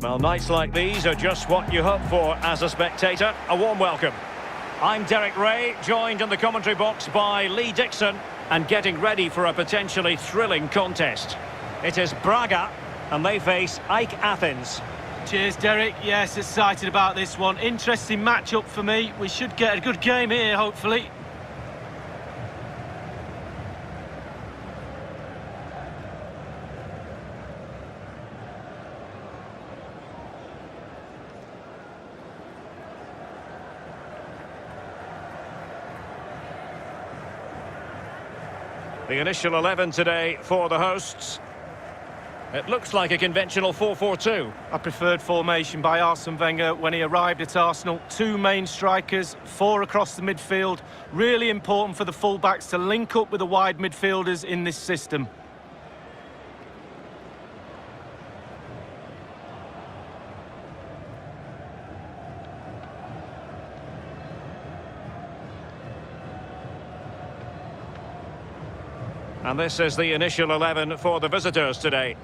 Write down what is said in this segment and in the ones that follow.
Well, nights like these are just what you hope for as a spectator. A warm welcome. I'm Derek Ray, joined in the commentary box by Lee Dixon, and getting ready for a potentially thrilling contest. It is Braga, and they face AEK Athens. Cheers, Derek. Yes, excited about this one. Interesting match-up for me. We should get a good game here, hopefully. The initial 11 today for the hosts. It looks like a conventional 4-4-2. A preferred formation by Arsene Wenger when he arrived at Arsenal. 2 main strikers, 4 across the midfield. Really important for the fullbacks to link up with the wide midfielders in this system. And this is the initial 11 for the visitors today.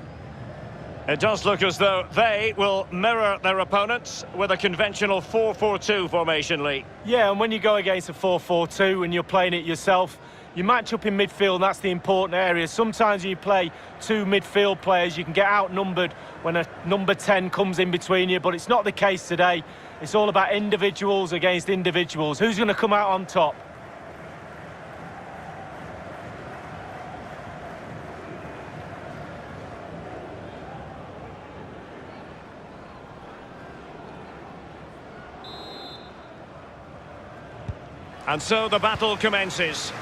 It does look as though they will mirror their opponents with a conventional 4-4-2 formation, Lee. Yeah, and when you go against a 4-4-2 and you're playing it yourself, you match up in midfield, and that's the important area. Sometimes you play 2 midfield players, you can get outnumbered when a number 10 comes in between you, but it's not the case today. It's all about individuals against individuals. Who's going to come out on top? And so the battle commences.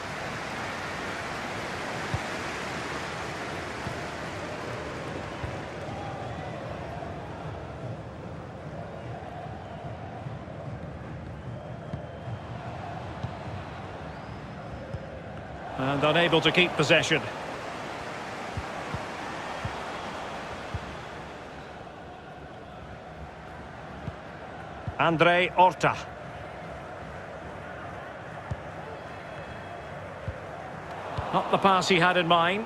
And unable to keep possession. Andre Horta. Not the pass he had in mind.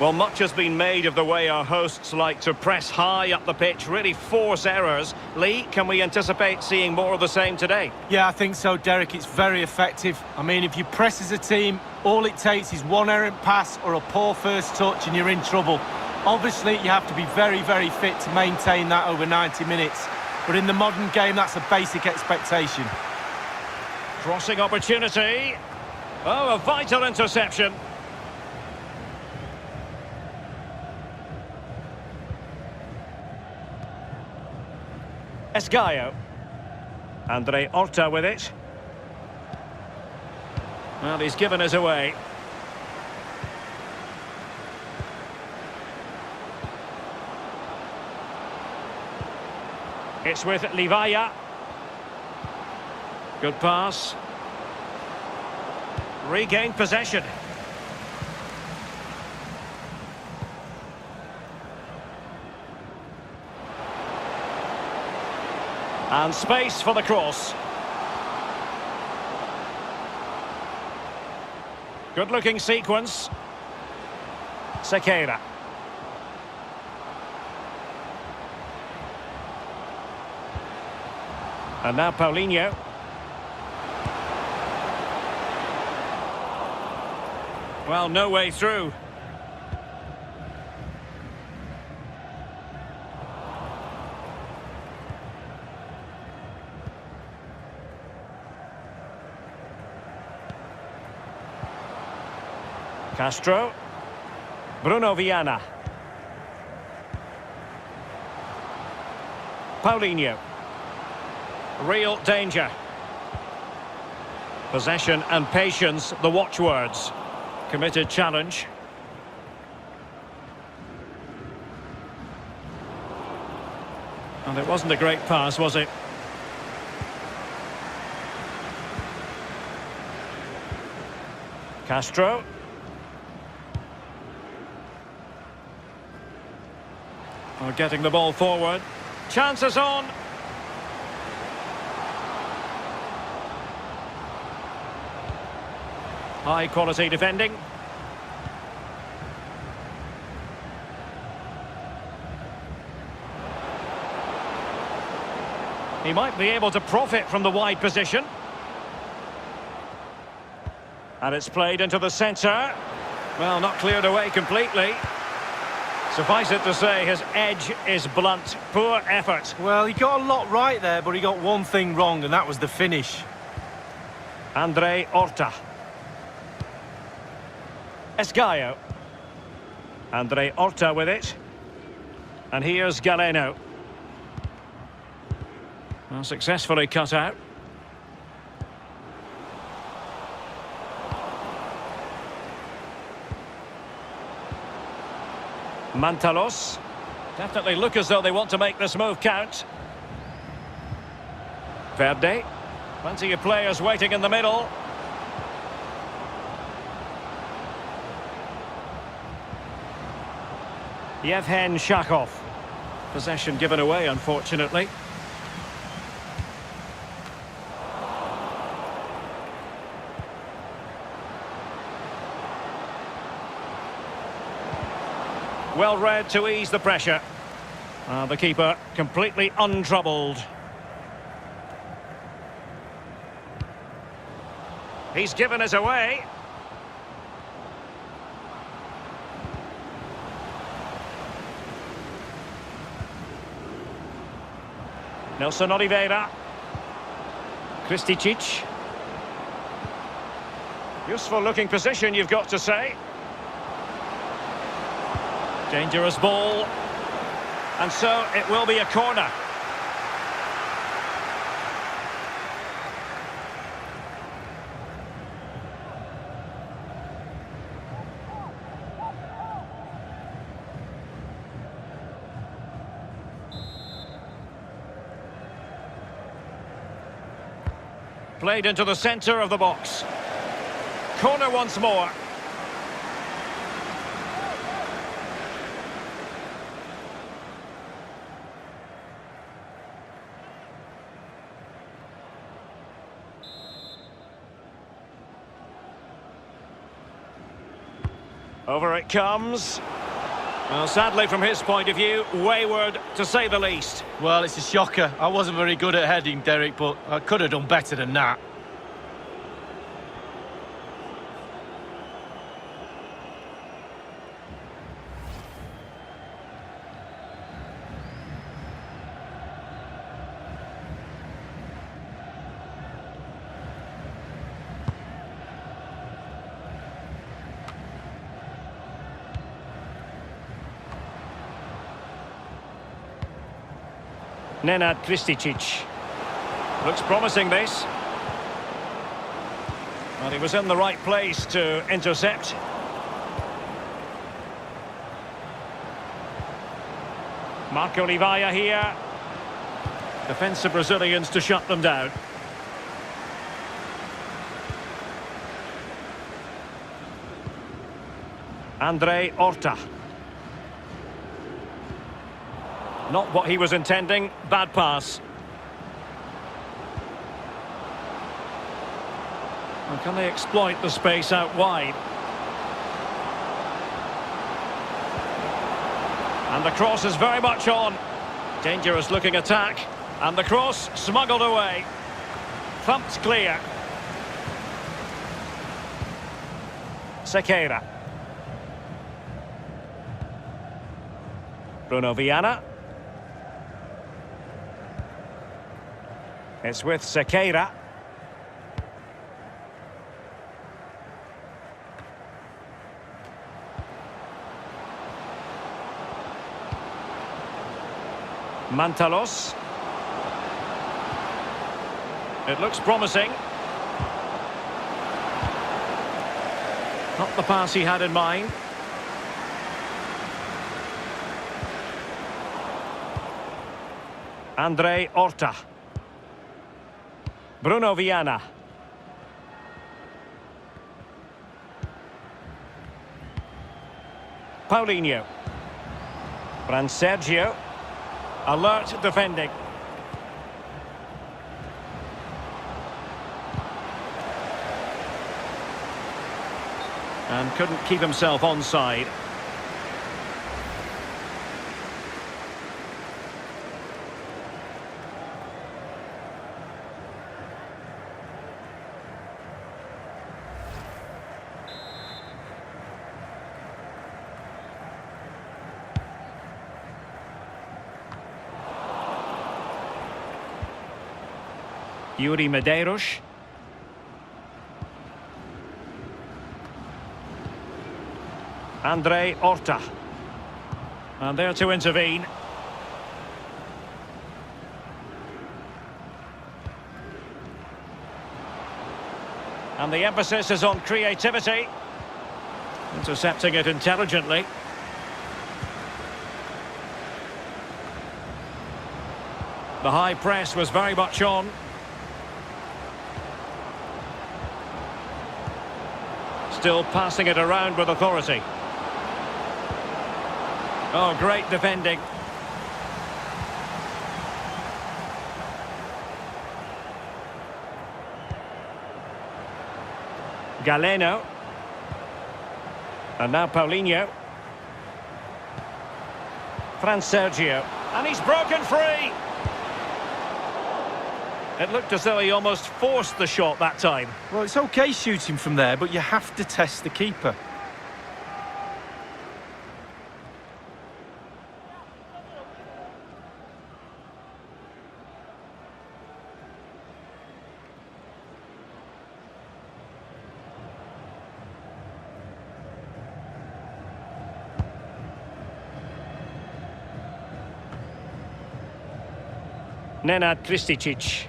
Well, much has been made of the way our hosts like to press high up the pitch, really force errors. Lee, can we anticipate seeing more of the same today? Yeah, I think so, Derek. It's very effective. I mean, if you press as a team, all it takes is one errant pass or a poor first touch and you're in trouble. Obviously, you have to be very, very fit to maintain that over 90 minutes. But in the modern game, that's a basic expectation. Crossing opportunity. Oh, a vital interception. Estadio. Andre Horta with it. Well, he's given us away. It's with Livaya. Good pass. Regained possession. And space for the cross. Good-looking sequence. Sequeira. And now Paulinho. Well, no way through. Castro. Bruno Viana. Paulinho. Real danger. Possession and patience, the watchwords. Committed challenge. And it wasn't a great pass, was it? Castro. Well, getting the ball forward. Chances on. High quality defending. He might be able to profit from the wide position. And it's played into the centre. Well, not cleared away completely. Suffice it to say, his edge is blunt. Poor effort. Well, he got a lot right there, but he got one thing wrong, and that was the finish. Andre Horta. Esgaio. Andre Horta with it. And here's Galeno. Well, successfully cut out. Mantalos. Definitely look as though they want to make this move count. Verde. Plenty of players waiting in the middle. Yevhen Shakov. Possession given away, unfortunately. Well read to ease the pressure. The keeper completely untroubled. He's given us away. Nelson Oliveira. Kristicic. Useful looking position, you've got to say. Dangerous ball. And so it will be a corner. Played into the centre of the box. Corner once more. Over it comes. Well, sadly, from his point of view, wayward, to say the least. Well, it's a shocker. I wasn't very good at heading, Derek, but I could have done better than that. Nenad Kristicic. Looks promising, this. Well, he was in the right place to intercept. Marco Livaya here. Defensive Brazilians to shut them down. Andre Horta. Not what he was intending. Bad pass. And can they exploit the space out wide? And the cross is very much on. Dangerous looking attack. And the cross smuggled away. Thumped clear. Sequeira. Bruno Viana. It's with Sequeira. Mantalos. It looks promising. Not the pass he had in mind. Andre Horta. Bruno Viana. Paulinho. Fran Sergio. Alert defending. And couldn't keep himself onside. Yuri Medeiros. Andre Horta. And there to intervene. And the emphasis is on creativity. Intercepting it intelligently. The high press was very much on. Still passing it around with authority. Oh, great defending. Galeno. And now Paulinho. Fran Sergio. And he's broken free. It looked as though he almost forced the shot that time. Well, it's okay shooting from there, but you have to test the keeper. Nenad Kristicic.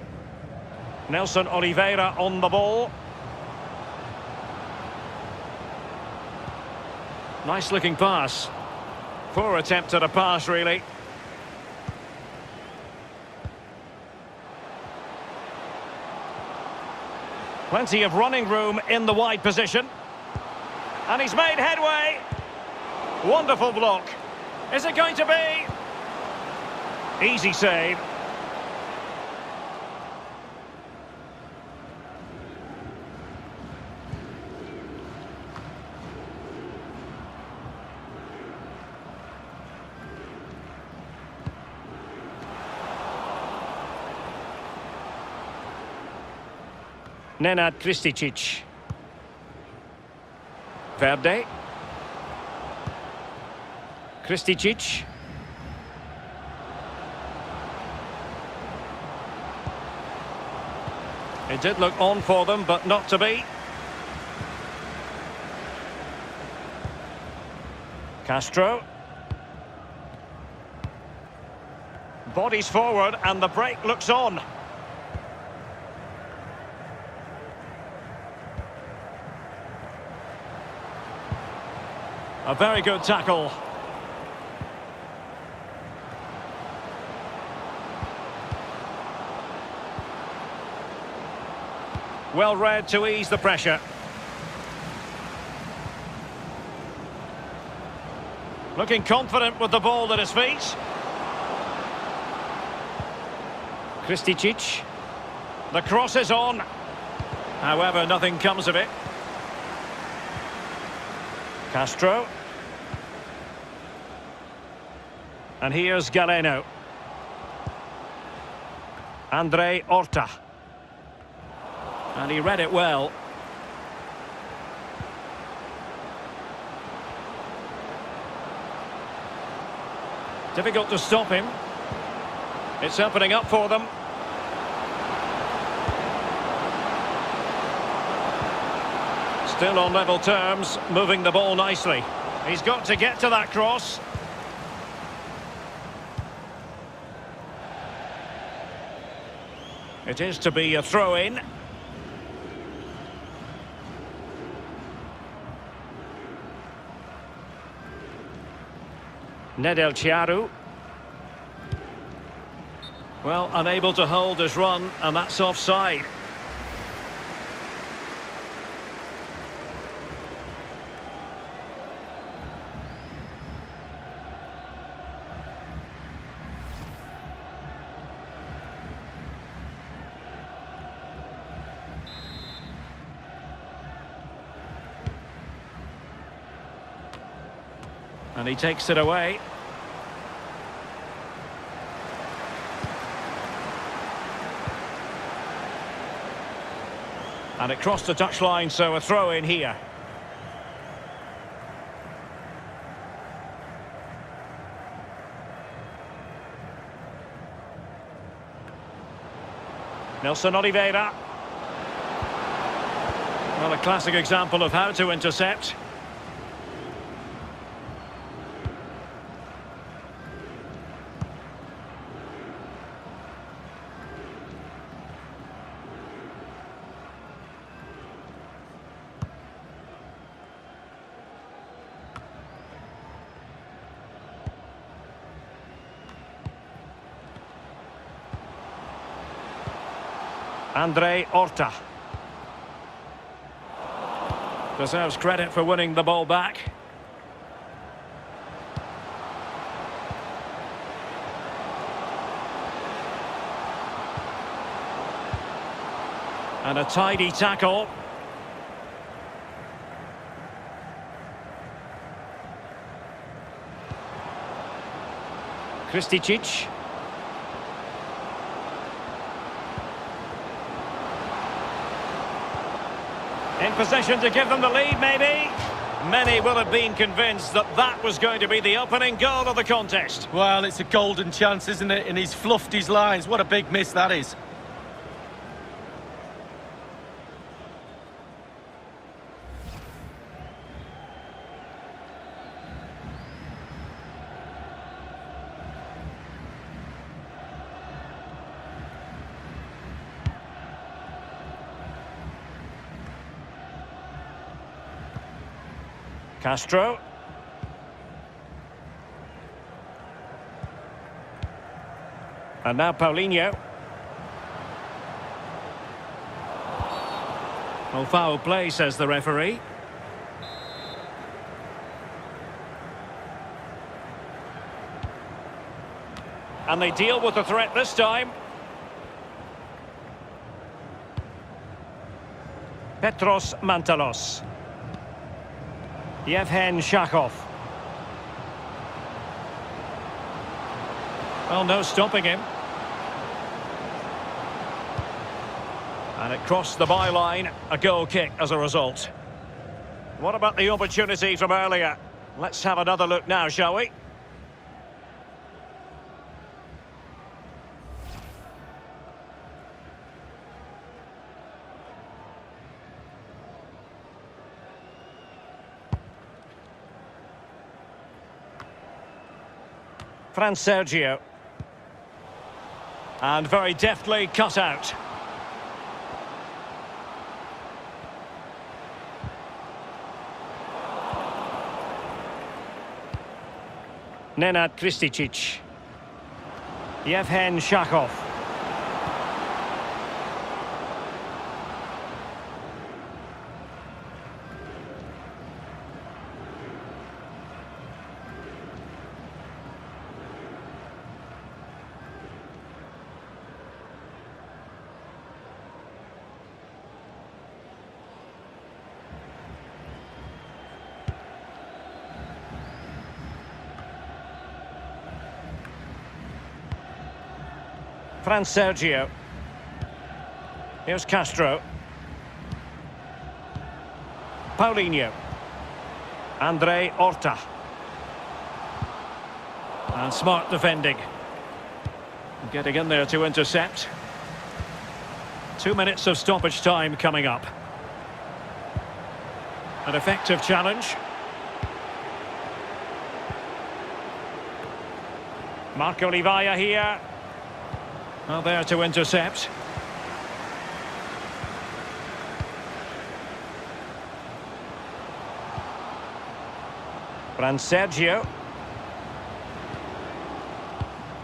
Nelson Oliveira on the ball. Nice looking pass. Poor attempt at a pass, really. Plenty of running room in the wide position. And he's made headway. Wonderful block. Is it going to be? Easy save. Nenad Kristicic. Verde. Kristicic. It did look on for them, but not to be. Castro. Bodies forward and the break looks on. A very good tackle. Well read to ease the pressure. Looking confident with the ball at his feet. Kristicic. The cross is on. However, nothing comes of it. Castro. And here's Galeno. Andre Horta. And he read it well. Difficult to stop him. It's opening up for them. Still on level terms, moving the ball nicely. He's got to get to that cross. It is to be a throw-in. Nedel Chiaru. Well, unable to hold his run, and that's offside. And he takes it away. And it crossed the touchline, so a throw in here. Nelson Oliveira. Well, a classic example of how to intercept. Andre Horta. Deserves credit for winning the ball back. And a tidy tackle. Kristicic. In position to give them the lead, maybe. Many will have been convinced that that was going to be the opening goal of the contest. Well, it's a golden chance, isn't it? And he's fluffed his lines. What a big miss that is. Castro. And now Paulinho. Oh, foul play, says the referee. And they deal with the threat this time. Petros Mantalos. Yevhen Shakov. Well, no stopping him. And it crossed the byline, a goal kick as a result. What about the opportunity from earlier? Let's have another look now, shall we? Fran Sergio. And very deftly cut out. Nenad Kristicic. Yevhen Shakov. Fran Sergio. Here's Castro. Paulinho. Andre Horta. And smart defending. Getting in there to intercept. 2 minutes of stoppage time coming up. An effective challenge. Marco Oliveira here. Well, there to intercept. Fran Sergio.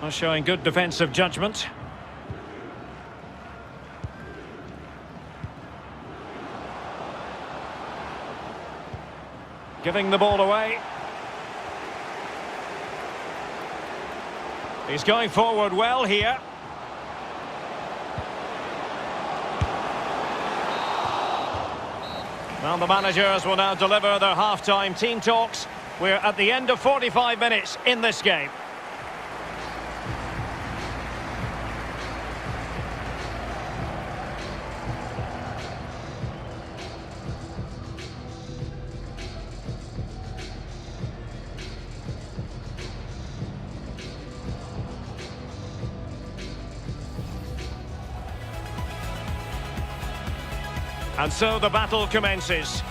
Well, showing good defensive judgment. Giving the ball away. He's going forward well here. Well, the managers will now deliver their half-time team talks. We're at the end of 45 minutes in this game. And so the battle commences.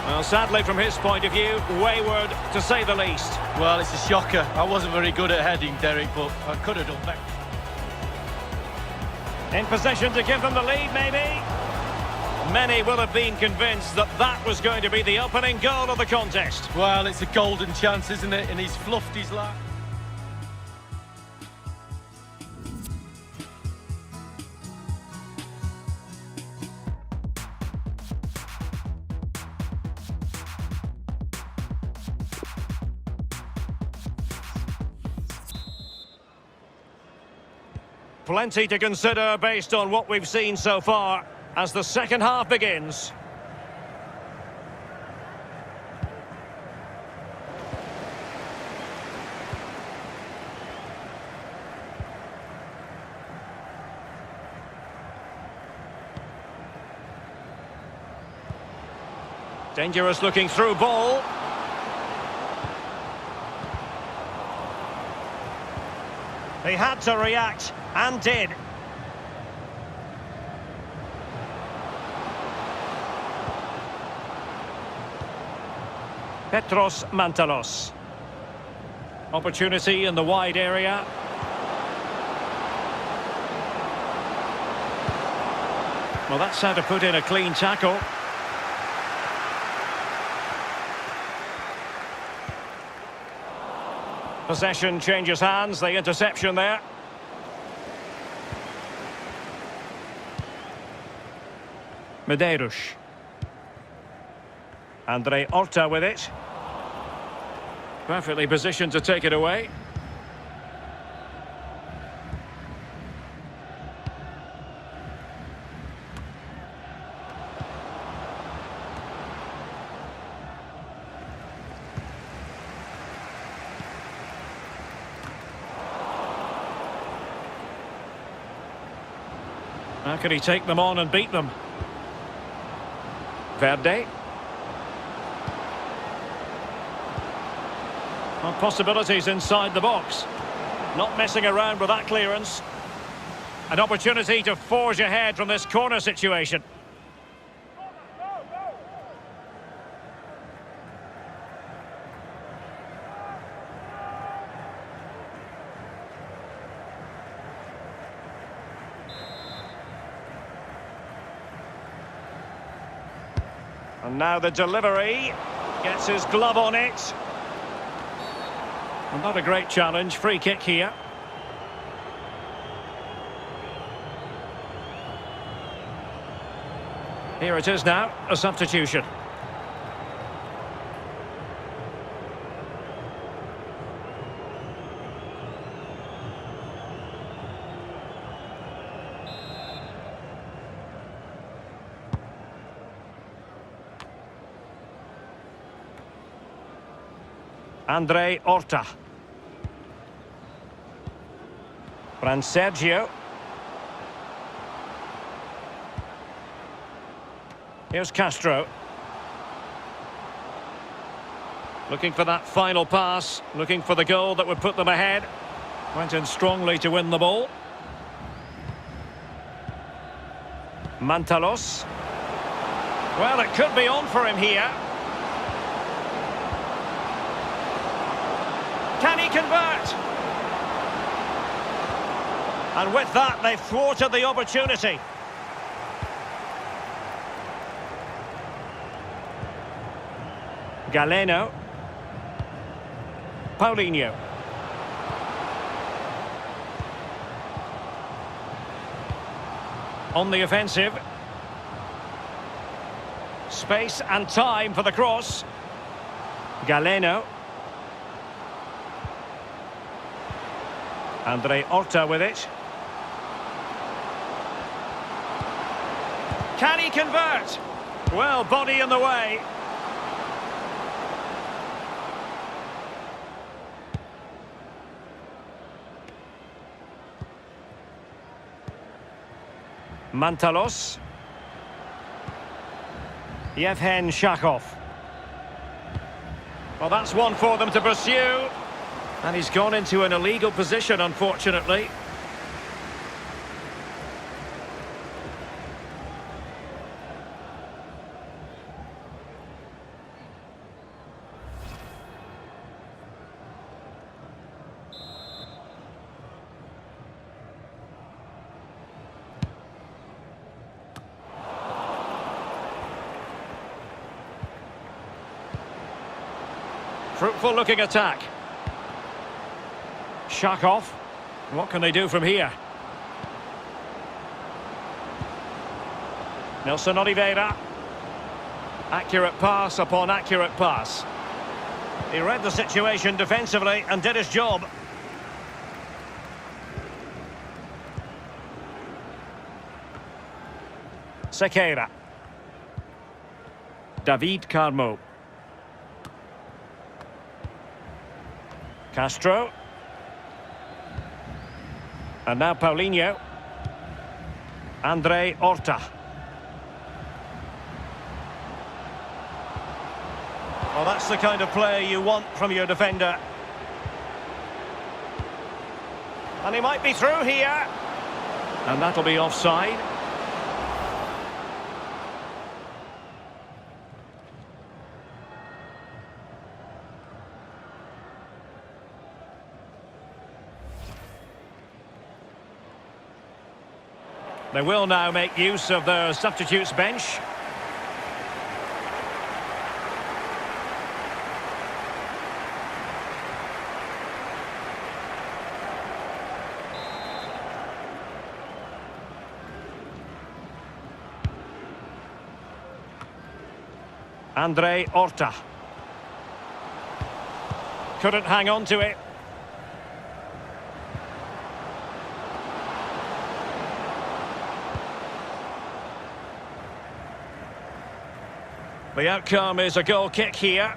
Well, sadly, from his point of view, wayward, to say the least. Well, it's a shocker. I wasn't very good at heading, Derek, but I could have done better. In position to give them the lead, maybe? Many will have been convinced that that was going to be the opening goal of the contest. Well, it's a golden chance, isn't it? And he's fluffed his line. Plenty to consider based on what we've seen so far as the second half begins. Dangerous looking through ball. He had to react, and did. Petros Mantalos. Opportunity in the wide area. Well, that's how to put in a clean tackle. Possession changes hands, the interception there. Medeiros. Andre Horta with it. Perfectly positioned to take it away. How can he take them on and beat them? Verde. Well, possibilities inside the box. Not messing around with that clearance. An opportunity to forge ahead from this corner situation. And now the delivery. Gets his glove on it. Well, not a great challenge. Free kick here. Here it is now. A substitution. Andre Horta. Sergio. Here's Castro. Looking for that final pass. Looking for the goal that would put them ahead. Went in strongly to win the ball. Mantalos. Well, it could be on for him here. Can he convert? And with that, they've thwarted the opportunity. Galeno. Paulinho. On the offensive. Space and time for the cross. Galeno. Andre Horta with it. Can he convert? Well, body in the way. Mantalos. Yevhen Shakov. Well, that's one for them to pursue. And he's gone into an illegal position, unfortunately. Fruitful looking attack. Shakov. What can they do from here? Nelson Oliveira. Accurate pass upon accurate pass. He read the situation defensively and did his job. Sequeira. David Carmo. Castro. And now Paulinho. Andre Horta. Well, that's the kind of play you want from your defender. And he might be through here. And that'll be offside. They will now make use of their substitutes bench. Andre Horta. Couldn't hang on to it. The outcome is a goal kick here.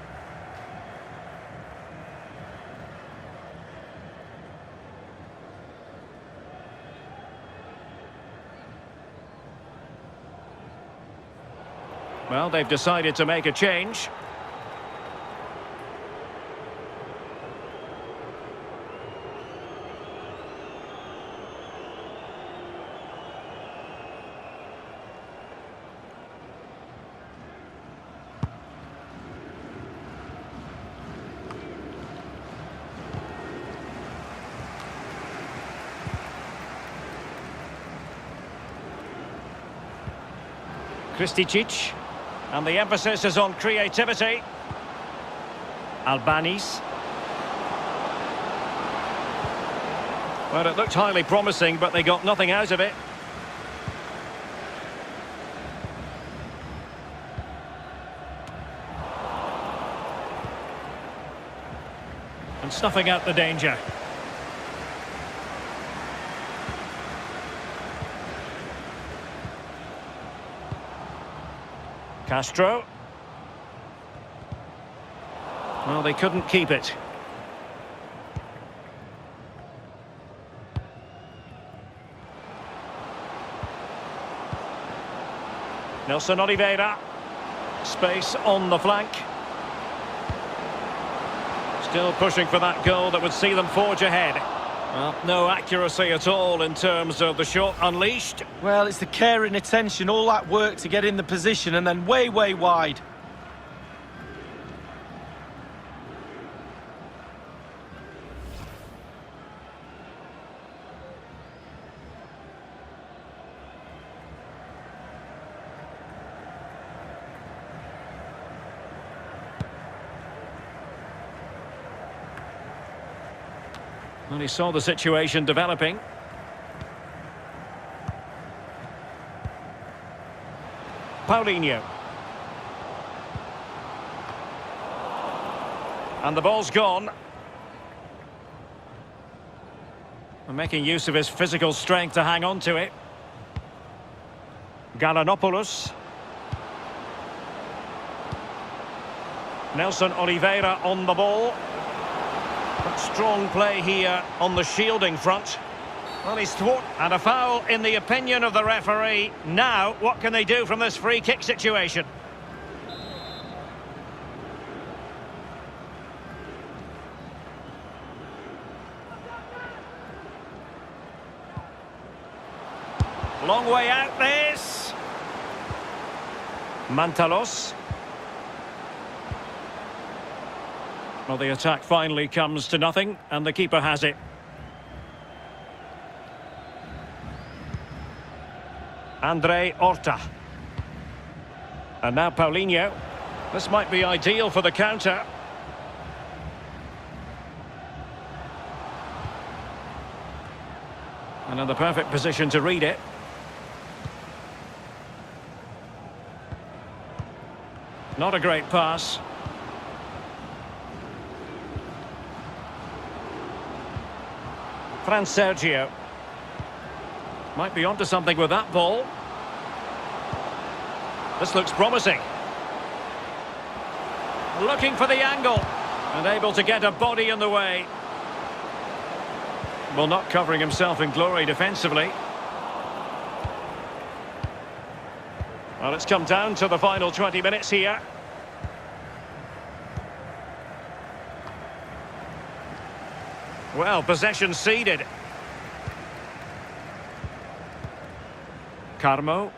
Well, they've decided to make a change. Kristicic, and the emphasis is on creativity. Albanis. Well, it looked highly promising, but they got nothing out of it. And snuffing out the danger. Castro. Well, they couldn't keep it. Nelson Oliveira. Space on the flank. Still pushing for that goal that would see them forge ahead. Well, no accuracy at all in terms of the shot unleashed. Well, it's the care and attention, all that work to get in the position and then way wide. Well, he saw the situation developing. Paulinho. And the ball's gone. And making use of his physical strength to hang on to it. Galanopoulos. Nelson Oliveira on the ball. But strong play here on the shielding front. Well, he's thwart, and a foul in the opinion of the referee. Now, what can they do from this free kick situation? Long way out this. Mantalos. Well, the attack finally comes to nothing, and the keeper has it. Andre Horta. And now Paulinho. This might be ideal for the counter. And in the perfect position to read it. Not a great pass. Fran Sergio. Might be onto something with that ball. This looks promising. Looking for the angle. And able to get a body in the way. Well, not covering himself in glory defensively. Well, it's come down to the final 20 minutes here. Well, possession ceded. Carmo.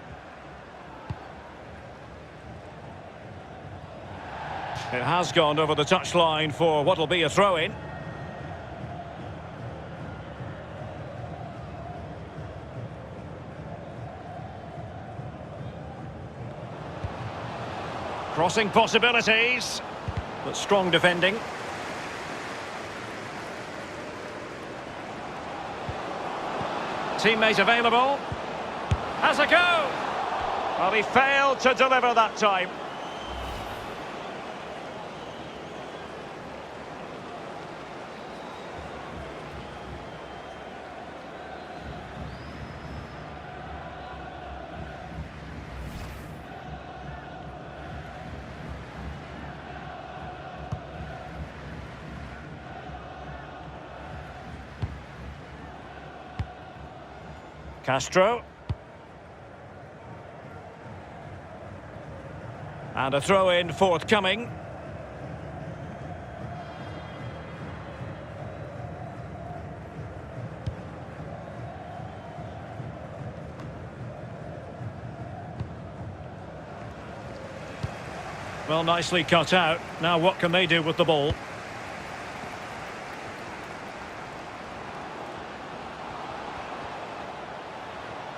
It has gone over the touchline for what will be a throw-in. Crossing possibilities, but strong defending. Teammate available. Has a go. Well, he failed to deliver that time. Castro. And a throw-in forthcoming. Well, nicely cut out. Now what can they do with the ball?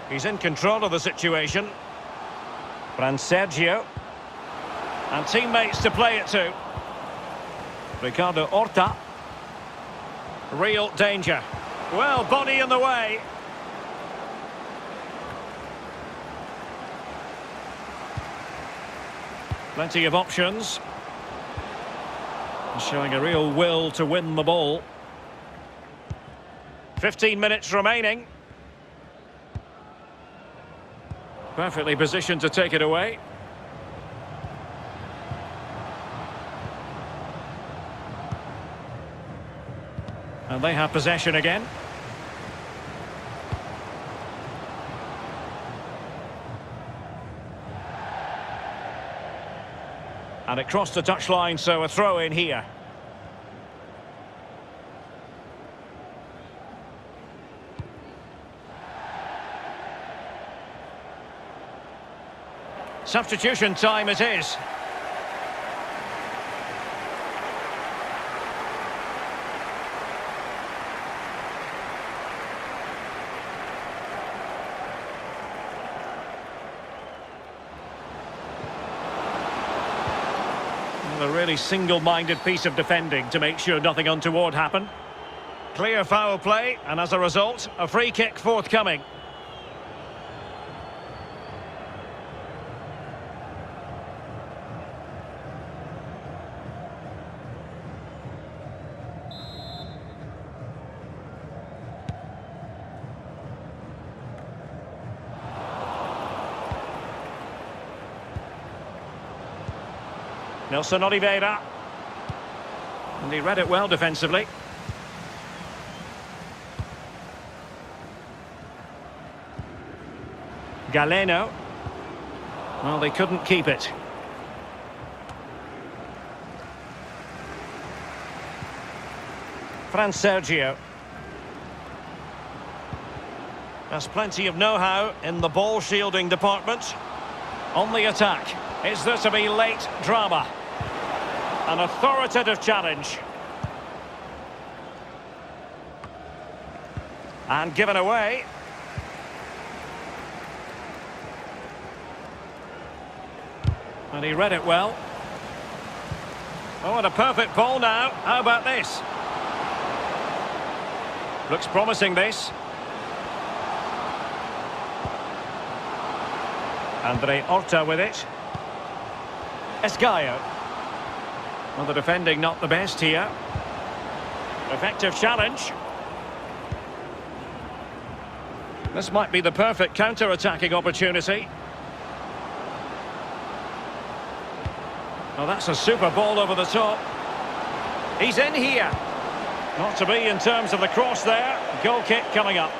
He's in control of the situation. Fran Sergio. And teammates to play it to. Ricardo Horta. Real danger. Well, body in the way. Plenty of options. Showing a real will to win the ball. 15 minutes remaining. Perfectly positioned to take it away. And they have possession again. And it crossed the touchline, so a throw in here. Substitution time it is. A really single-minded piece of defending to make sure nothing untoward happened. Clear foul play, and as a result, a free kick forthcoming. Nelson Oliveira. And he read it well defensively. Galeno. Well, they couldn't keep it. Sergio. Has plenty of know-how in the ball shielding department. On the attack. Is there to be late drama? An authoritative challenge. And given away. And he read it well. Oh, and a perfect ball now. How about this? Looks promising, this. Andre Horta with it. Estadio. Well, the defending not the best here. Effective challenge. This might be the perfect counter-attacking opportunity. Oh, that's a super ball over the top. He's in here. Not to be in terms of the cross there. Goal kick coming up.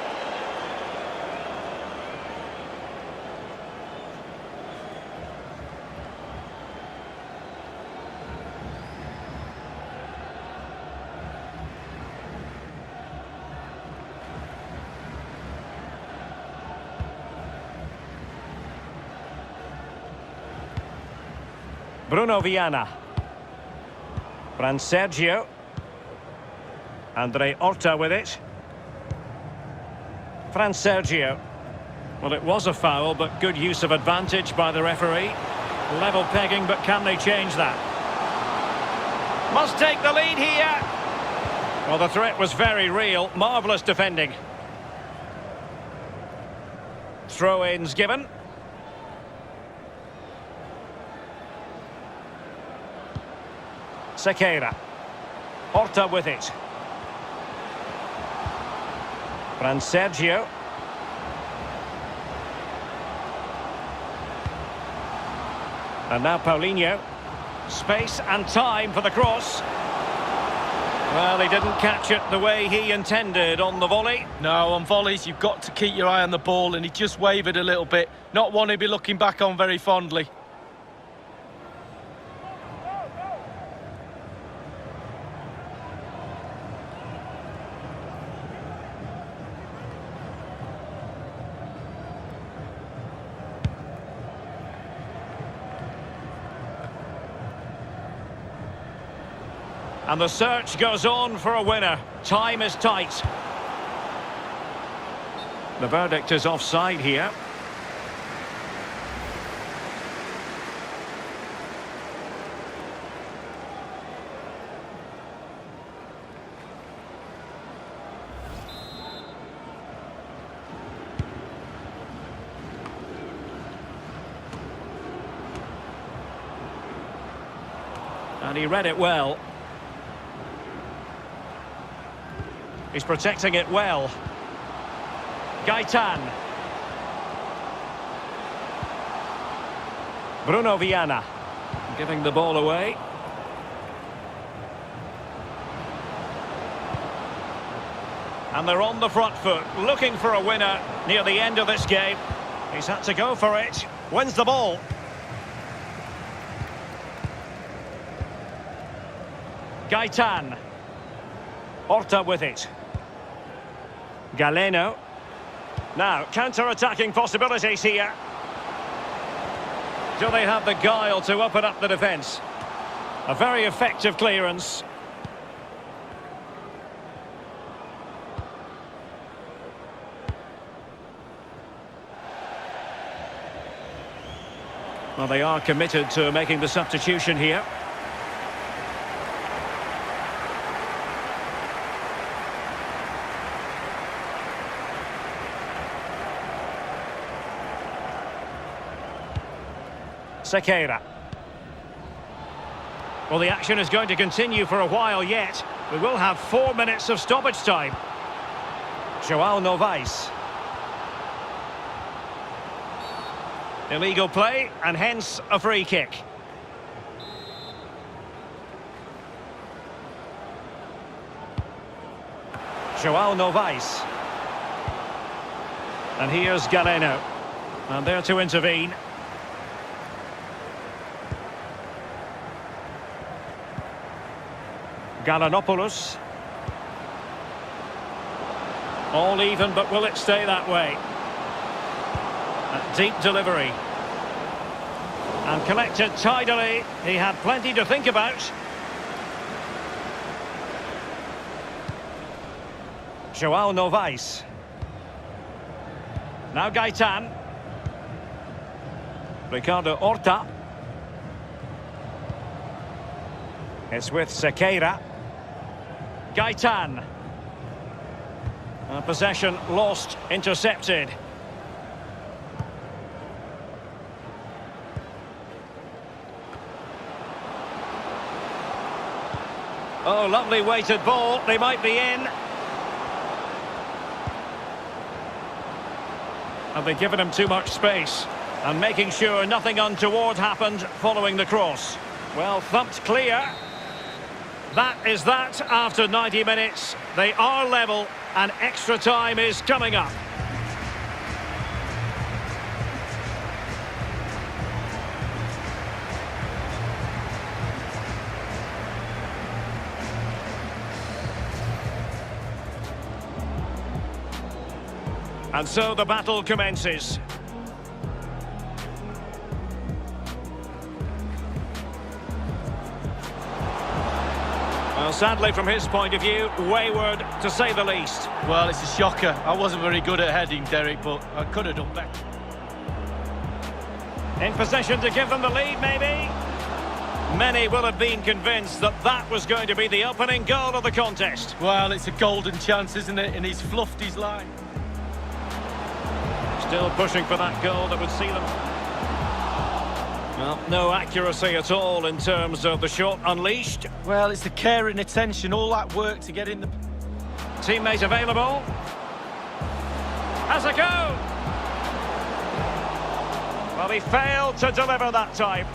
Bruno Viana. Sergio. Andre Horta with it. Sergio. Well, it was a foul, but good use of advantage by the referee. Level pegging, but can they change that? Must take the lead here. Well, the threat was very real. Marvellous defending. Throw-ins given. Sequeira. Horta with it. Sergio. And now Paulinho. Space and time for the cross. Well, he didn't catch it the way he intended on the volley. No, on volleys, you've got to keep your eye on the ball, and he just wavered a little bit. Not one he'd be looking back on very fondly. And the search goes on for a winner. Time is tight. The verdict is offside here. And he read it well. He's protecting it well. Gaetan. Bruno Viana. Giving the ball away. And they're on the front foot, looking for a winner near the end of this game. He's had to go for it. Wins the ball. Gaetan. Horta with it. Galeno. Now, counter-attacking possibilities here. Do they have the guile to open up the defence? A very effective clearance. Well, they are committed to making the substitution here. Sequeira. Well, the action is going to continue for a while yet. We will have 4 minutes of stoppage time. João Novaes. Illegal play, and hence a free kick. João Novaes. And here's Galeno. And there to intervene. Galanopoulos. All even, but will it stay that way? A deep delivery. And collected tidily. He had plenty to think about. João Novaes. Now Gaitan. Ricardo Horta. It's with Sequeira. Gaitan. Possession lost, intercepted. Oh, lovely weighted ball. They might be in. Have they given him too much space? And making sure nothing untoward happened following the cross. Well, thumped clear. That is that after 90 minutes. They are level and extra time is coming up. And so the battle commences. Well, sadly, from his point of view, wayward, to say the least. Well, it's a shocker. I wasn't very good at heading, Derek, but I could have done better. In possession to give them the lead, maybe? Many will have been convinced that that was going to be the opening goal of the contest. Well, it's a golden chance, isn't it? And he's fluffed his line. Still pushing for that goal that would see them. Well, no accuracy at all in terms of the shot unleashed. Well, it's the care and attention, all that work to get in the... Teammate available. Has a go. Well, he failed to deliver that time.